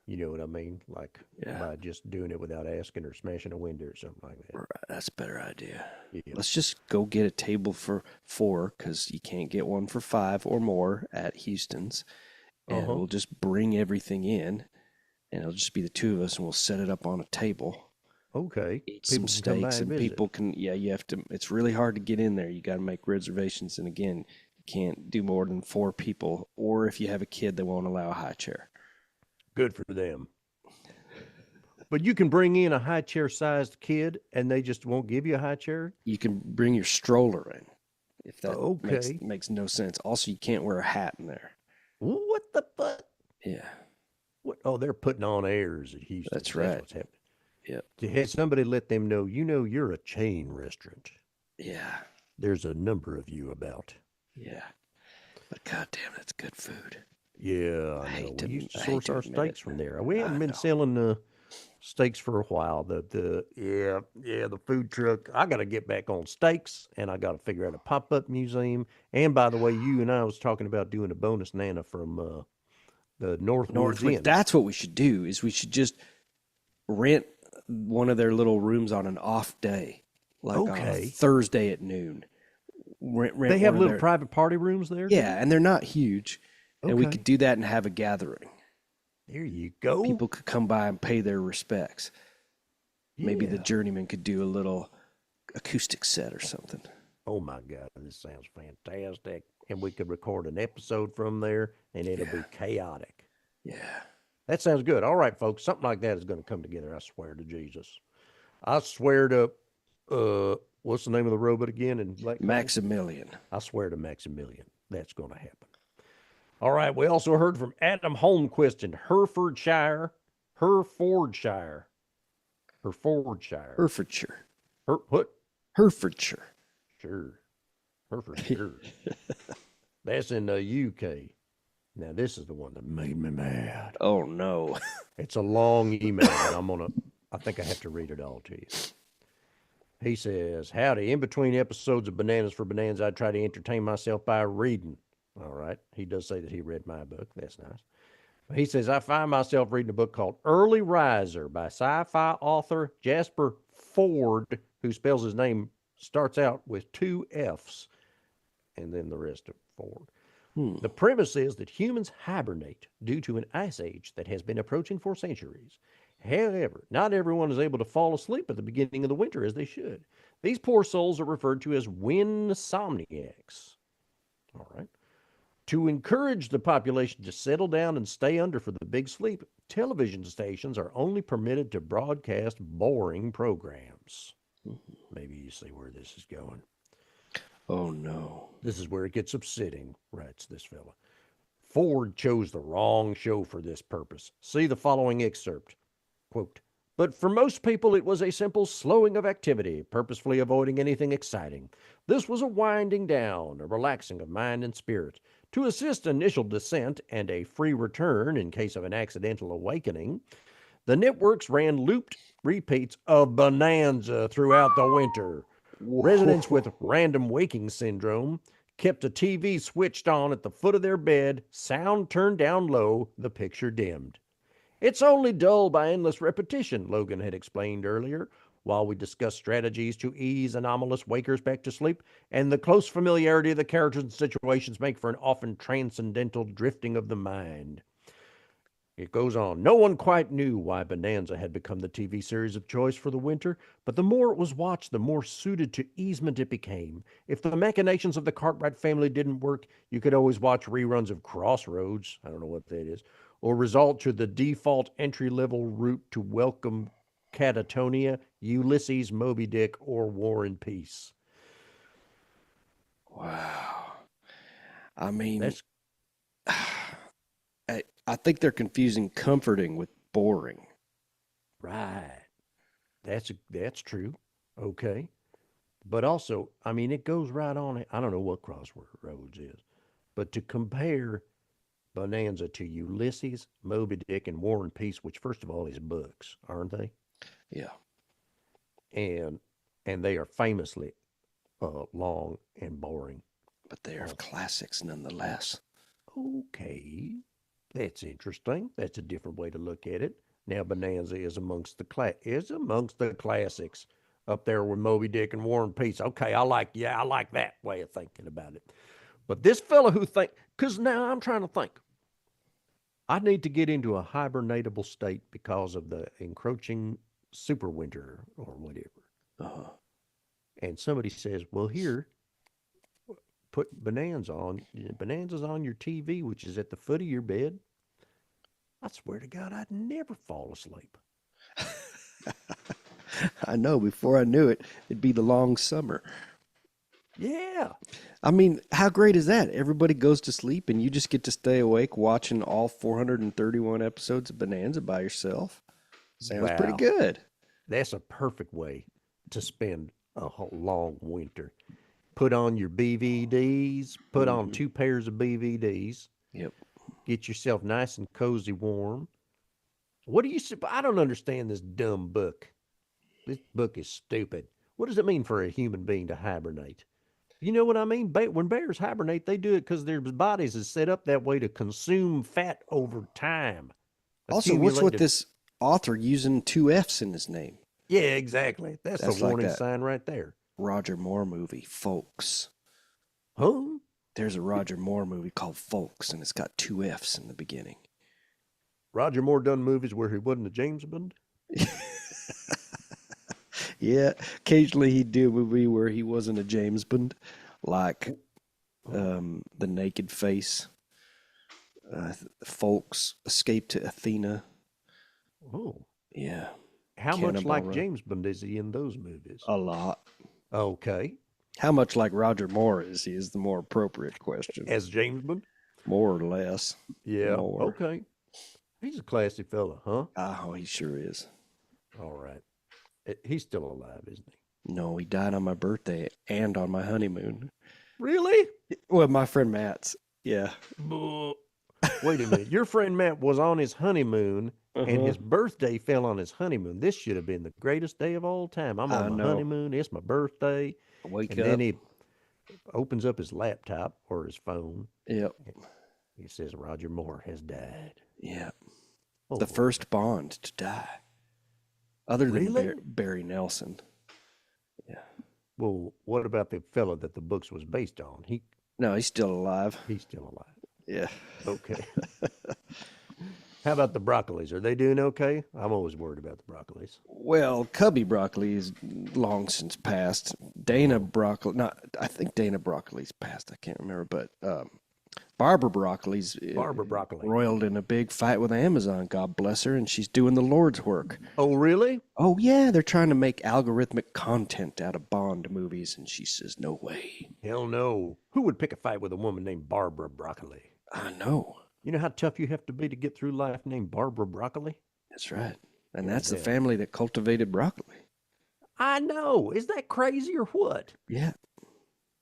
You know what I mean? Like by just doing it without asking or smashing a window or something like that. Right, that's a better idea. Yeah. Let's just go get a table for 4 because you can't get one for 5 or more at Houston's. And we'll just bring everything in, and it'll just be the 2 of us, and we'll set it up on a table. Okay. Eat some steaks, and people can, you have to, it's really hard to get in there. You got to make reservations. And again, you can't do more than 4 people. Or if you have a kid, they won't allow a high chair. Good for them. But you can bring in a high chair sized kid and they just won't give you a high chair? You can bring your stroller in, if that Okay. makes no sense. Also, you can't wear a hat in there. What the fuck? Yeah. What? Oh, they're putting on airs at Houston. That's right. What's happening. Yep. Had somebody let them know, you're a chain restaurant. Yeah. There's a number of you about. Yeah. But goddamn, that's good food. Yeah, I know. We used to source our admit steaks it. from there. We haven't been selling steaks for a while. The food truck. I got to get back on steaks, and I got to figure out a pop-up museum. And by the way, you and I was talking about doing a bonus Nana from the Northwoods Inn. That's what we should do. Is we should just rent one of their little rooms on an off day, like on a Thursday at noon. rent They have one of little their- private party rooms there? Yeah, and they're not huge. And we Okay. could do that and have a gathering. There you go. People could come by and pay their respects. Maybe the Yeah. journeyman could do a little acoustic set or something. Oh my God, this sounds fantastic. And we could record an episode from there and it'll be chaotic. Yeah. That sounds good. All right, folks. Something like that is going to come together. I swear to Jesus. I swear to, what's the name of the robot again? In Black Maximilian. I swear to Maximilian. That's going to happen. All right. We also heard from Adam Holmquist in Herefordshire. Herefordshire. Herefordshire. What? Herefordshire. Sure. Herefordshire. That's in the UK. Now, this is the one that made me mad. Oh, no. It's a long email, and I think I have to read it all to you. He says, howdy, in between episodes of Bananas for Bonanza, I try to entertain myself by reading. All right. He does say that he read my book. That's nice. He says, I find myself reading a book called Early Riser by sci-fi author Jasper Ford, who spells his name, starts out with 2 F's, and then the rest of Ford. The premise is that humans hibernate due to an ice age that has been approaching for centuries. However, not everyone is able to fall asleep at the beginning of the winter as they should. These poor souls are referred to as winsomniacs. All right. To encourage the population to settle down and stay under for the big sleep, television stations are only permitted to broadcast boring programs. Maybe you see where this is going. Oh, no. This is where it gets upsetting, writes this fella. Ford chose the wrong show for this purpose. See the following excerpt. Quote, but for most people, it was a simple slowing of activity, purposefully avoiding anything exciting. This was a winding down, a relaxing of mind and spirit. To assist initial descent and a free return in case of an accidental awakening, the networks ran looped repeats of Bonanza throughout the winter. Residents with random waking syndrome kept a TV switched on at the foot of their bed, sound turned down low, the picture dimmed. It's only dull by endless repetition, Logan had explained earlier, while we discussed strategies to ease anomalous wakers back to sleep, and the close familiarity of the characters and situations make for an often transcendental drifting of the mind. It goes on. No one quite knew why Bonanza had become the TV series of choice for the winter, but the more it was watched, the more suited to easement it became. If the machinations of the Cartwright family didn't work, you could always watch reruns of Crossroads, I don't know what that is, or resort to the default entry-level route to welcome Catatonia, Ulysses, Moby Dick, or War and Peace. Wow. I mean, That's I think they're confusing comforting with boring. right. That's true. Okay. But also, I mean, it goes right on. I don't know what Crossroads is, but to compare Bonanza to Ulysses, Moby Dick, and War and Peace, which first of all is books, aren't they? Yeah. And they are famously long and boring. But they are classics nonetheless. Okay, that's interesting. That's a different way to look at it. Now, Bonanza is amongst the classics, up there with Moby Dick and War and Peace. Okay, I like that way of thinking about it. But this fellow because now I'm trying to think. I need to get into a hibernatable state because of the encroaching super winter or whatever. Uh-huh. And somebody says, well, here, put Bonanza's on your TV, which is at the foot of your bed. I swear to God, I'd never fall asleep. I know. Before I knew it, it'd be the long summer. Yeah. I mean, how great is that? Everybody goes to sleep and you just get to stay awake watching all 431 episodes of Bonanza by yourself. Sounds pretty Wow. good. That's a perfect way to spend a whole long winter. Put on your BVDs, put on 2 pairs of BVDs, Yep. get yourself nice and cozy warm. What do you, I don't understand this dumb book. This book is stupid. What does it mean for a human being to hibernate? You know what I mean? When bears hibernate, they do it because their bodies is set up that way to consume fat over time. Also, what's with Accumulated- this author using 2 F's in his name? Yeah, exactly. That's That's a like warning that. sign right there. Roger Moore movie, folks. Huh? There's a Roger Moore movie called Folks, and it's got 2 F's in the beginning. Roger Moore done movies where he wasn't a James Bond? Yeah, occasionally he'd do a movie where he wasn't a James Bond, like The Naked Face, Folks, Escape to Athena. Oh. Yeah, How much Cannonball like Run. James Bond is he in those movies? A lot. Okay. How much like Roger Moore is he is the more appropriate question. As James Bond? More or less. Yeah. More. Okay. He's a classy fella, huh? Oh, he sure is. All right. He's still alive, isn't he? No, he died on my birthday and on my honeymoon. Really? Well, my friend Matt's. Yeah. Buh. Wait a minute. Your friend Matt was on his honeymoon and his birthday fell on his honeymoon. This should have been the greatest day of all time. I'm I on my know. honeymoon. It's my birthday. Wake And up. then he opens up his laptop or his phone. Yep. He says Roger Moore has died. Yeah. Oh, The first Bond to die. Other than Really? Barry Nelson. Yeah. well, what about the fella that the books was based on? No, he's still alive. He's still alive. Yeah. Okay. How about the Broccolis? Are they doing okay? I'm always worried about the Broccolis. Well, Cubby Broccoli is long since passed. Dana Broccoli, I think Dana Broccoli's passed. I can't remember, but Barbara Broccoli's Barbara Broccoli. roiled in a big fight with Amazon. God bless her, and she's doing the Lord's work. Oh, really? Oh yeah, they're trying to make algorithmic content out of Bond movies, and she says no way. Hell no. Who would pick a fight with a woman named Barbara Broccoli? I know. You know how tough you have to be to get through life named Barbara Broccoli? That's right, and that's the Yeah. family that cultivated broccoli. I know. Is that crazy or what? Yeah.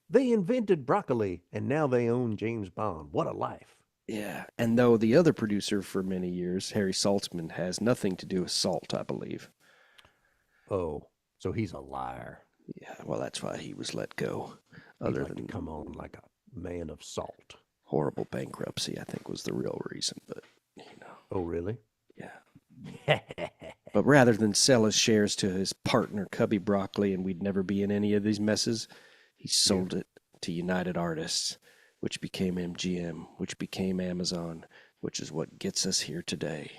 They invented broccoli and now they own James Bond. What a life. Yeah, and though the other producer for many years, Harry Saltzman, has nothing to do with salt, I believe. Oh, so he's a liar. Yeah, well, that's why he was let go. He'd Other like than to come on like a man of salt. horrible bankruptcy, I think was the real reason. But Oh, really? yeah. But rather than sell his shares to his partner Cubby Broccoli, and we'd never be in any of these messes, he sold it to United Artists, which became MGM, which became Amazon, which is what gets us here today.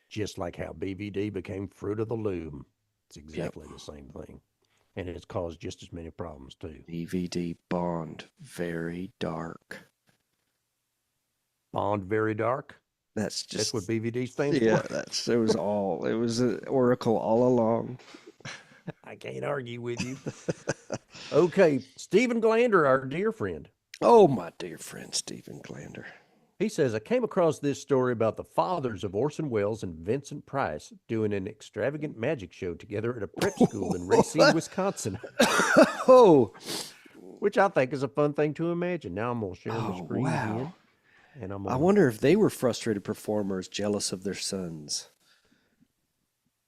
Just like how BVD became Fruit of the Loom. It's exactly the same thing. And it's caused just as many problems, too. DVD Bond, very dark. Bond Very Dark. That's That's just what BVD stands yeah. for. It was an oracle all along. I can't argue with you. Okay, Stephen Glander, our dear friend. Oh, my dear friend Stephen Glander. He says, I came across this story about the fathers of Orson Welles and Vincent Price doing an extravagant magic show together at a prep school in Racine, Wisconsin, Oh, which I think is a fun thing to imagine. Now I'm going to share my Oh, screen wow. again. And I'm I gonna, wonder if they were frustrated performers jealous of their sons.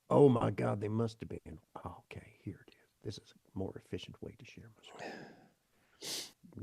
oh my God, they must have been. Okay, here it is. This is a more efficient way to share my screen.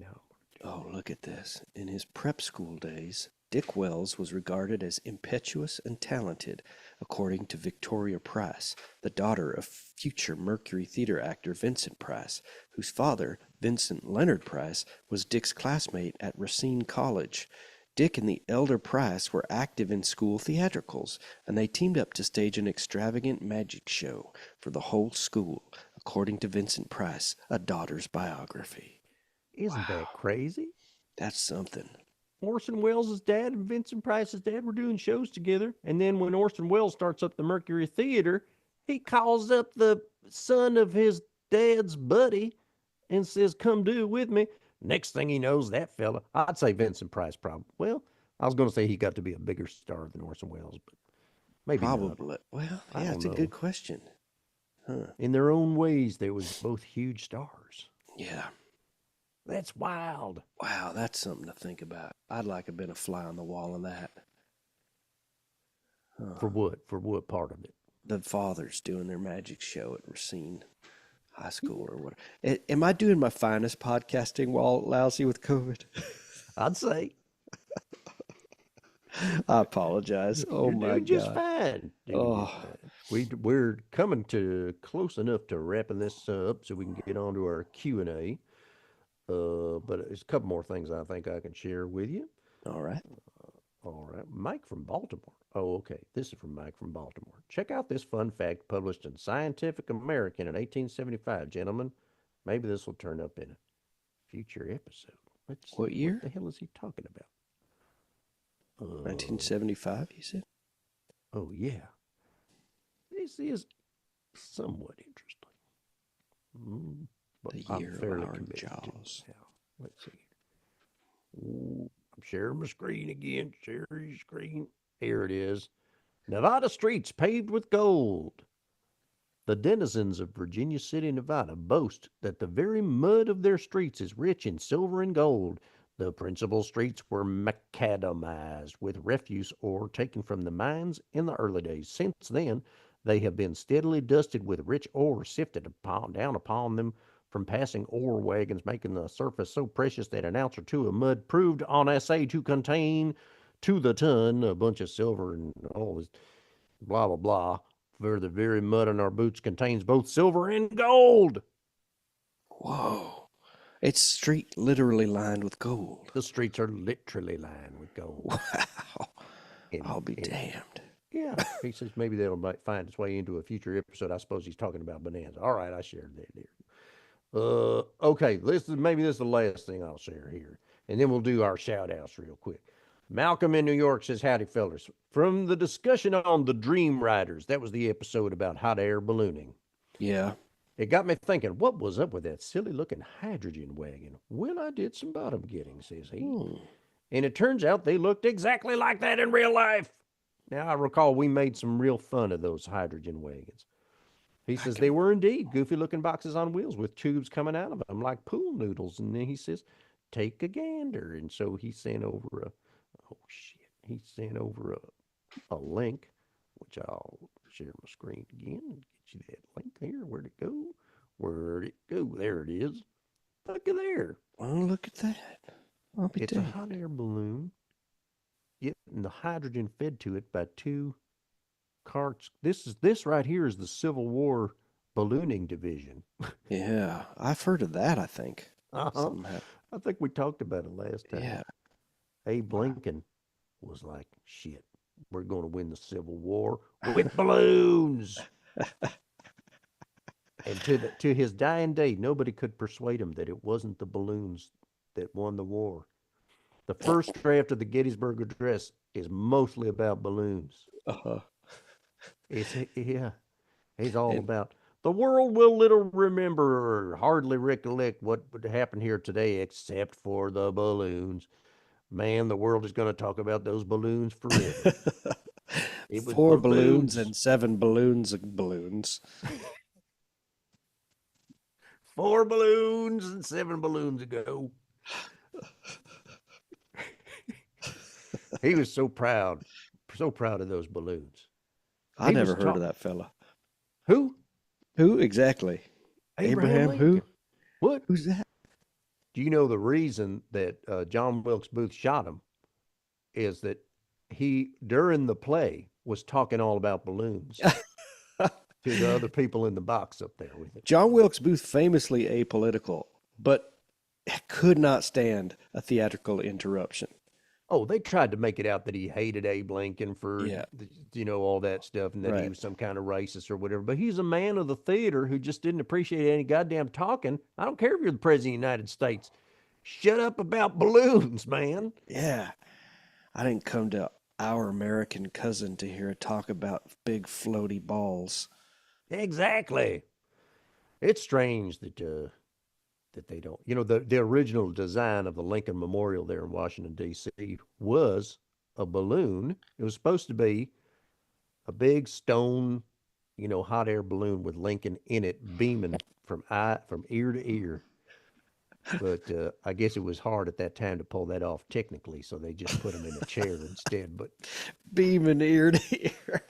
Now, Oh, look at this. In his prep school days, Dick Wells was regarded as impetuous and talented, according to Victoria Price, the daughter of future Mercury Theater actor Vincent Price, whose father, Vincent Leonard Price, was Dick's classmate at Racine College. Dick and the elder Price were active in school theatricals, and they teamed up to stage an extravagant magic show for the whole school, according to Vincent Price, a daughter's biography. isn't that crazy? That's something. Orson Welles' dad and Vincent Price's dad were doing shows together. And then when Orson Welles starts up the Mercury Theater, he calls up the son of his dad's buddy and says, come do it with me. Next thing he knows, that fella, I'd say Vincent Price probably. Well, I was going to say he got to be a bigger star than Orson Welles, but maybe not. Probably. Well, I yeah, don't it's a know. good question. In their own ways, they was both huge stars. Yeah. That's wild. Wow, that's something to think about. I'd like to have been a fly on the wall in that. For what? For what part of it? The fathers doing their magic show at Racine High School or whatever. Am I doing my finest podcasting while lousy with COVID? I'd say. I apologize. Oh You're my doing just God. fine. Doing Oh. just fine. We're coming to close enough to wrapping this up so we can get on to our Q&A. But there's a couple more things I think I can share with you. All right. All right. Mike from Baltimore. Oh, okay. This is from Mike from Baltimore. Check out this fun fact published in Scientific American in 1875, gentlemen. Maybe this will turn up in a future episode. Let's see. What year? What the hell is he talking about? 1975, you said? Oh, yeah. This is somewhat interesting. But The I'm year of fairly our committed to it jaws. now. Let's see. Ooh, I'm sharing my screen again. Share your screen. Here it is. Nevada streets paved with gold. The denizens of Virginia City, Nevada boast that the very mud of their streets is rich in silver and gold. The principal streets were macadamized with refuse ore taken from the mines in the early days. Since then, they have been steadily dusted with rich ore sifted down upon them from passing ore wagons, making the surface so precious that an ounce or two of mud proved on assay to contain to the ton a bunch of silver and all this blah, blah, blah. For the very mud on our boots contains both silver and gold. Whoa. It's street literally lined with gold. The streets are literally lined with gold. Wow. And- I'll be and- damned. Yeah, he says maybe that'll might find its way into a future episode. I suppose he's talking about Bonanza. All right, I shared that there. Okay, maybe this is the last thing I'll share here, and then we'll do our shout outs real quick. Malcolm in New York says, howdy, fellas. From the discussion on the Dream Riders, that was the episode about hot air ballooning. Yeah. It got me thinking, what was up with that silly looking hydrogen wagon? Well, I did some bottom getting, says he. And it turns out they looked exactly like that in real life. Now, I recall we made some real fun of those hydrogen wagons. He says they were indeed goofy looking boxes on wheels with tubes coming out of them like pool noodles. And then he says, take a gander. And so he sent over he sent over a link, which I'll share my screen again and get you that link there. Where'd it go? Where'd it go? There it is. Look at there. Oh, look at that. I'll be It's a damned. hot air balloon. Getting the hydrogen fed to it by two carts. This right here is the Civil War ballooning division. Yeah. I've heard of that, I think. Uh-huh. Somehow. I think we talked about it last time. Yeah. Abe Lincoln was like, shit, we're going to win the Civil War with balloons. And to his dying day, nobody could persuade him that it wasn't the balloons that won the war. The first draft of the Gettysburg Address is mostly about balloons. Uh-huh. He's all about the world will little remember or hardly recollect what would happen here today except for the balloons. Man, the world is going to talk about those balloons forever. It was 4 balloons and 7 balloons of balloons. 4 balloons and 7 balloons ago. He was so proud of those balloons. I He never was heard of that fella. Who? Who exactly? Abraham who? Lincoln. What? Who's that? Do you know the reason that John Wilkes Booth shot him is that he, during the play, was talking all about balloons to the other people in the box up there with it. John Wilkes Booth, famously apolitical, but could not stand a theatrical interruption. Oh, they tried to make it out that he hated Abe Lincoln for, Yeah. all that stuff, and that he Right. was some kind of racist or whatever. But he's a man of the theater who just didn't appreciate any goddamn talking. I don't care if you're the president of the United States. Shut up about balloons, man. Yeah. I didn't come to Our American Cousin to hear a talk about big floaty balls. Exactly. It's strange that they don't. The original design of the Lincoln Memorial there in Washington, D.C. was a balloon. It was supposed to be a big stone, hot air balloon with Lincoln in it, beaming from ear to ear. But I guess it was hard at that time to pull that off technically, so they just put him in a chair instead. But Beaming ear to ear.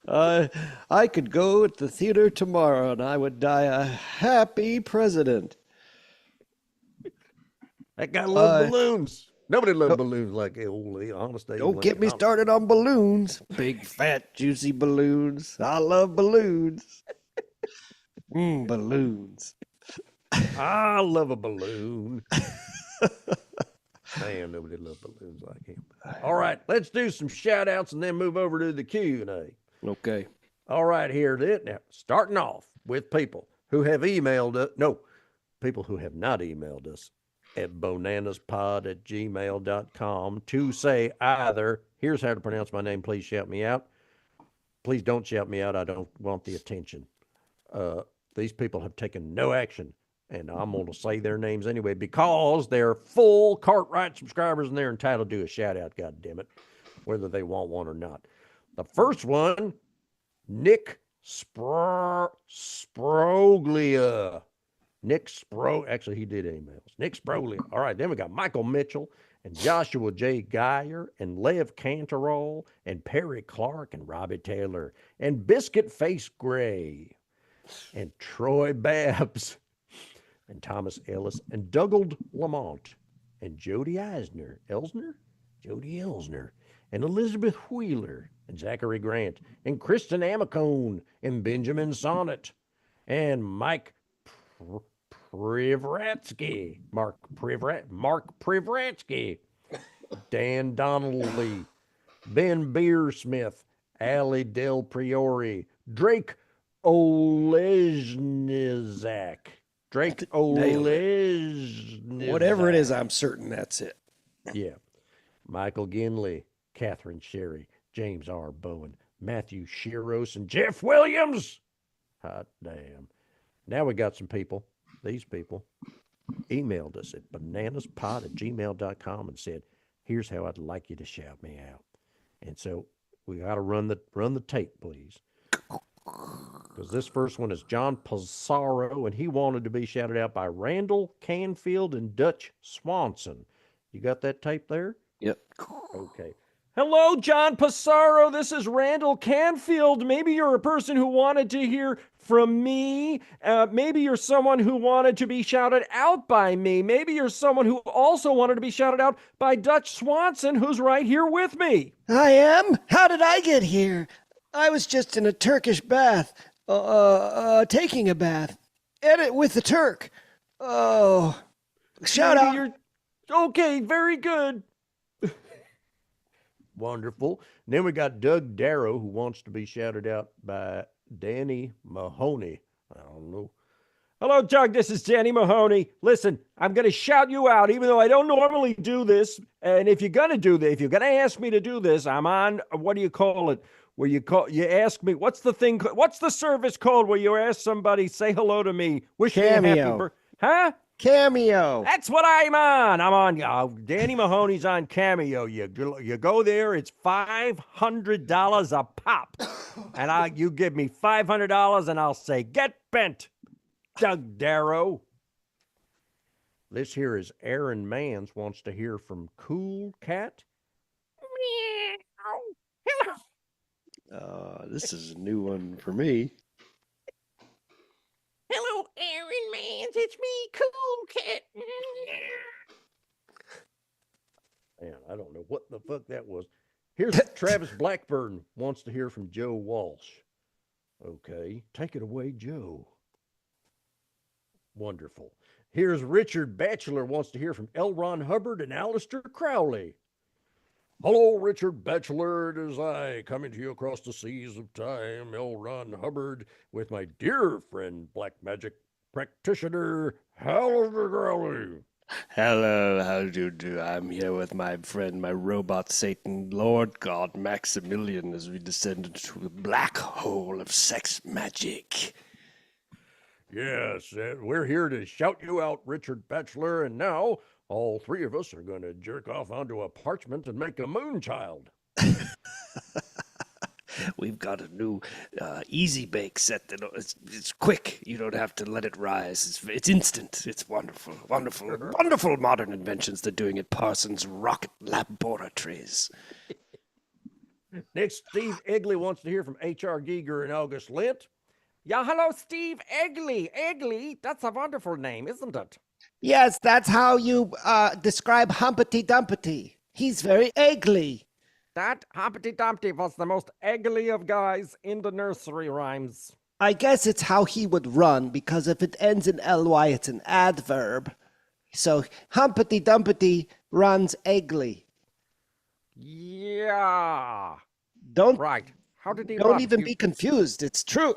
I could go at the theater tomorrow and I would die a happy president. that guy loved balloons. Nobody loved balloons like honest Abe Don't get me Lincoln. started on balloons. Big, fat, juicy balloons. I love balloons. Balloons. I love a balloon. Man, nobody loves balloons like him. All right, let's do some shout outs and then move over to the Q&A. Okay. All right, here it is. Now, starting off with people who have emailed us. No, people who have not emailed us at bonanaspod@gmail.com to say either, here's how to pronounce my name, please shout me out. Please don't shout me out. I don't want the attention. These people have taken no action, and I'm going to say their names anyway because they're full Cartwright subscribers and they're entitled to a shout out, God damn it, whether they want one or not. The first one, Nick Sproglia. Actually, he did emails. Nick Sproglia. All right, then we got Michael Mitchell and Joshua J. Geyer and Lev Canterall and Perry Clark and Robbie Taylor and Biscuit Face Gray and Troy Babs and Thomas Ellis and Dougald Lamont and Jody Jody Elsner and Elizabeth Wheeler and Zachary Grant and Kristen Amicone and Benjamin Sonnet and Mike Privratsky, Mark Privratsky, Dan Donnelly, Ben Beersmith, Allie Del Priori, Drake Olejnizak. Whatever it is, I'm certain that's it. Yeah. Michael Ginley, Catherine Sherry, James R. Bowen, Matthew Shiros, and Jeff Williams. Hot damn. Now we got some people. These people emailed us at bananaspod@gmail.com and said, here's how I'd like you to shout me out. And so we got to run the tape, please. Because this first one is John Pizarro, and he wanted to be shouted out by Randall Canfield and Dutch Swanson. You got that tape there? Yep. Okay. Hello, John Pizarro. This is Randall Canfield. Maybe you're a person who wanted to hear from me. Maybe you're someone who wanted to be shouted out by me. Maybe you're someone who also wanted to be shouted out by Dutch Swanson, who's right here with me. I am? How did I get here? I was just in a Turkish bath, taking a bath. Edit with the Turk. Oh, shout out. Okay, very good. Wonderful. And then we got Doug Darrow, who wants to be shouted out by Danny Mahoney. I don't know. Hello, Doug. This is Danny Mahoney. Listen, I'm going to shout you out, even though I don't normally do this. And if you're going to do this, if you're going to ask me to do this, I'm on, what do you call it? Where you ask me, what's the service called where you ask somebody, say hello to me, wish me a happy birthday? Huh? Cameo. That's what I'm on. I'm on. Danny Mahoney's on Cameo. You go there. It's $500 a pop, and you give me $500, and I'll say, get bent, Doug Darrow. This here is Aaron Mans wants to hear from Cool Cat. This is a new one for me. Hello, Aaron Mans. It's me, Cool Cat. Man, I don't know what the fuck that was. Here's Travis Blackburn wants to hear from Joe Walsh. Okay, take it away, Joe. Wonderful. Here's Richard Batchelor wants to hear from L. Ron Hubbard and Aleister Crowley. Hello, Richard Batchelor. It is I, coming to you across the seas of time, L. Ron Hubbard, with my dear friend, black magic practitioner, Aleister Crowley. Hello, how do you do? I'm here with my friend, my robot Satan, Lord God Maximilian, as we descend into the black hole of sex magic. Yes, we're here to shout you out, Richard Batchelor, and now all three of us are going to jerk off onto a parchment and make a moon child. We've got a new easy bake set that it's quick. You don't have to let it rise. It's instant. It's wonderful, wonderful, wonderful modern inventions they're doing at Parsons Rocket Laboratories. Next, Steve Egley wants to hear from H.R. Giger and August Lint. Yeah, hello, Steve Egley. Egley, that's a wonderful name, isn't it? Yes, that's how you describe Humpty Dumpty. He's very eggly. That Humpty Dumpty was the most eggly of guys in the nursery rhymes. I guess it's how he would run, because if it ends in ly, it's an adverb. So Humpty Dumpty runs eggly. Yeah. Don't Right. How did he don't run? even be confused. It's true.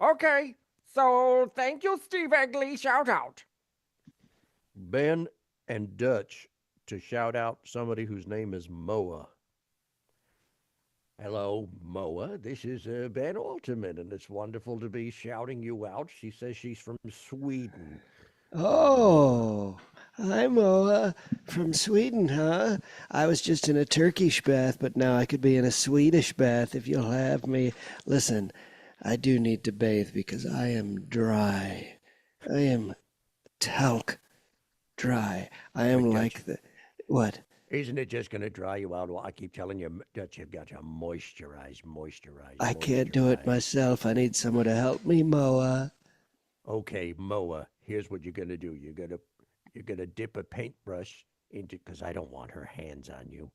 Okay. So thank you, Steve Egley. Shout out. Ben and Dutch to shout out somebody whose name is Moa. Hello, Moa. This is Ben Alterman, and it's wonderful to be shouting you out. She says she's from Sweden. Oh, I'm from Sweden, huh? I was just in a Turkish bath, but now I could be in a Swedish bath if you'll have me. Listen, I do need to bathe because I am dry. I am talc dry. I am like the what? Isn't it just going to dry you out? Well, I keep telling you, Dutch, you've got to moisturize. I can't do it myself. I need someone to help me, Moa. Okay, Moa, here's what you're going to do. You're gonna dip a paintbrush into, because I don't want her hands on you.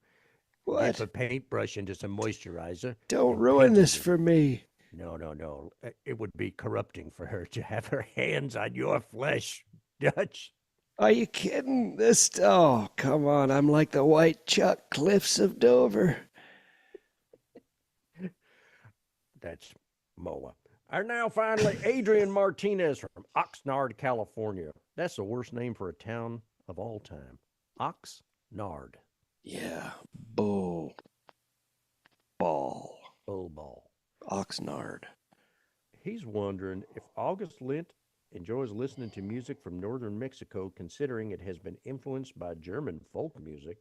What? Dip a paintbrush into some moisturizer. Don't and ruin paint this it. for me. No. It would be corrupting for her to have her hands on your flesh, Dutch. Are you kidding? Oh, come on. I'm like the white Chuck Cliffs of Dover. That's Moa. And now finally, Adrian Martinez from Oxnard, California. That's the worst name for a town of all time. Oxnard. Yeah. Bull. Ball. Ball. Oxnard. He's wondering if August Lint enjoys listening to music from northern Mexico, considering it has been influenced by German folk music.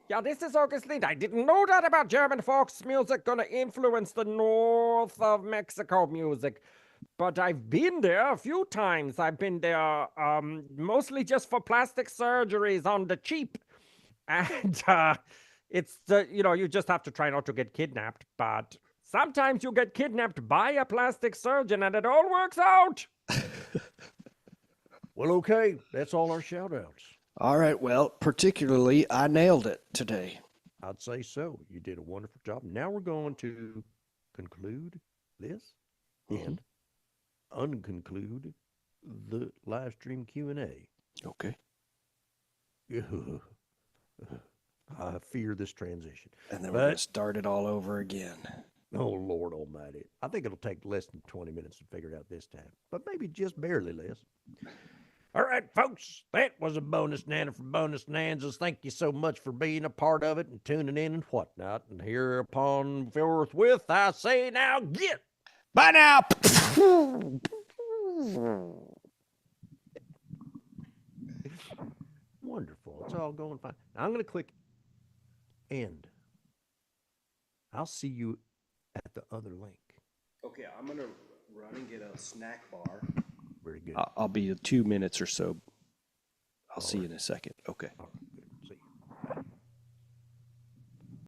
Yeah, this is August Lind. I didn't know that about German folk music gonna influence the north of Mexico music. But I've been there a few times. I've been there mostly just for plastic surgeries on the cheap. And it's you just have to try not to get kidnapped. But sometimes you get kidnapped by a plastic surgeon and it all works out. Well, okay, that's all our shout outs. All right. Well, particularly, I nailed it today. I'd say so. You did a wonderful job. Now we're going to conclude this and unconclude the live stream Q&A. Okay. I fear this transition. And then we're going to start it all over again. Oh, Lord Almighty. I think it'll take less than 20 minutes to figure it out this time, but maybe just barely less. All right, folks, that was a bonus Nana for Bonus Nanzas. Thank you so much for being a part of it and tuning in and whatnot. And hereupon forthwith, I say now get. Bye now. Wonderful. It's all going fine. Now I'm going to click end. I'll see you at the other link. Okay, I'm going to run and get a snack bar. Very good. I'll be 2 minutes or so. I'll see you in a second. Okay. All right.